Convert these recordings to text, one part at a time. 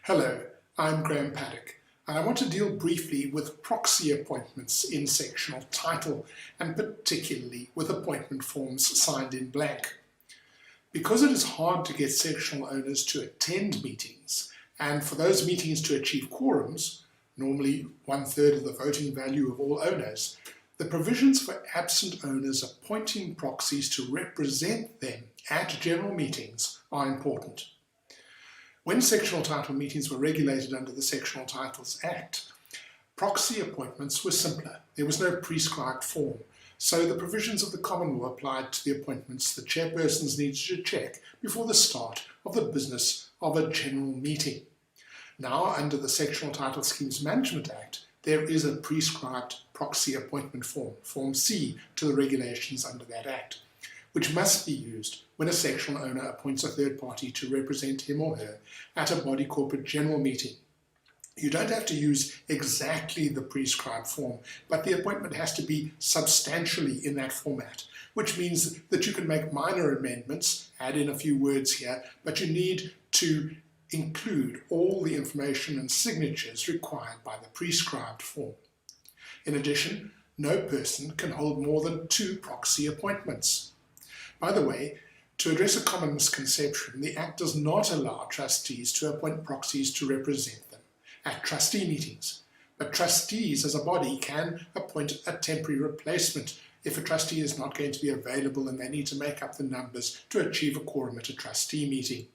Hello, I'm Graham Paddock, and I want to deal briefly with proxy appointments in sectional title, and particularly with appointment forms signed in blank. Because it is hard to get sectional owners to attend meetings, and for those meetings to achieve quorums, normally 1/3 of the voting value of all owners, the provisions for absent owners appointing proxies to represent them at general meetings are important. When sectional title meetings were regulated under the Sectional Titles Act, proxy appointments were simpler. There was no prescribed form, so the provisions of the common law applied to the appointments the chairpersons needed to check before the start of the business of a general meeting. Now, under the Sectional Title Schemes Management Act, there is a prescribed proxy appointment form, Form C, to the regulations under that Act, which must be used when a sectional owner appoints a third party to represent him or her at a body corporate general meeting. You don't have to use exactly the prescribed form, but the appointment has to be substantially in that format, which means that you can make minor amendments, add in a few words here, but you need to include all the information and signatures required by the prescribed form. In addition, no person can hold more than 2 proxy appointments. By the way, to address a common misconception, the Act does not allow trustees to appoint proxies to represent them at trustee meetings, but trustees as a body can appoint a temporary replacement if a trustee is not going to be available and they need to make up the numbers to achieve a quorum at a trustee meeting.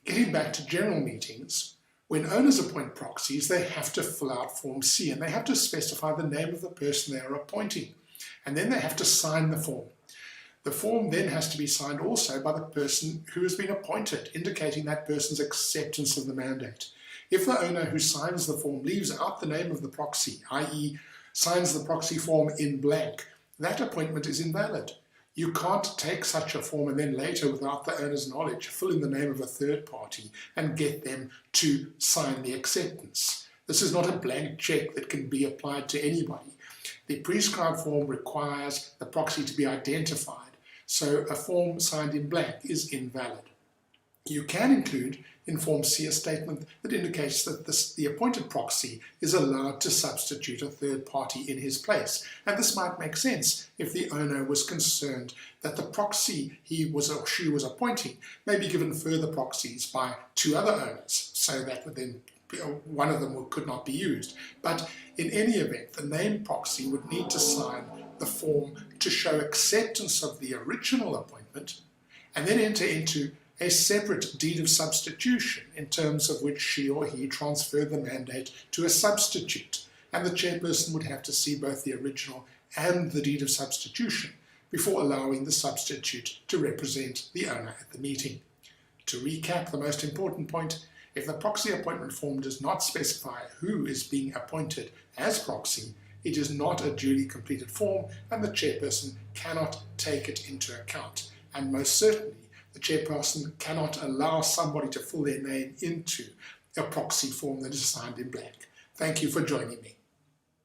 Getting back to general meetings, when owners appoint proxies, they have to fill out Form C and they have to specify the name of the person they are appointing, and then they have to sign the form. The form then has to be signed also by the person who has been appointed, indicating that person's acceptance of the mandate. If the owner who signs the form leaves out the name of the proxy, i.e. signs the proxy form in blank, that appointment is invalid. You can't take such a form and then later, without the owner's knowledge, fill in the name of a third party and get them to sign the acceptance. This is not a blank check that can be applied to anybody. The prescribed form requires the proxy to be identified, so a form signed in blank is invalid. You can include in Form C a statement that indicates that the appointed proxy is allowed to substitute a third party in his place, and this might make sense if the owner was concerned that the proxy he was or she was appointing may be given further proxies by 2 other owners, so that would then one of them could not be used. But in any event, the named proxy would need to sign the form to show acceptance of the original appointment and then enter into a separate deed of substitution in terms of which she or he transferred the mandate to a substitute, and the chairperson would have to see both the original and the deed of substitution before allowing the substitute to represent the owner at the meeting. To recap the most important point, if the proxy appointment form does not specify who is being appointed as proxy, it is not a duly completed form and the chairperson cannot take it into account. And most certainly, the chairperson cannot allow somebody to fill their name into a proxy form that is signed in blank. Thank you for joining me.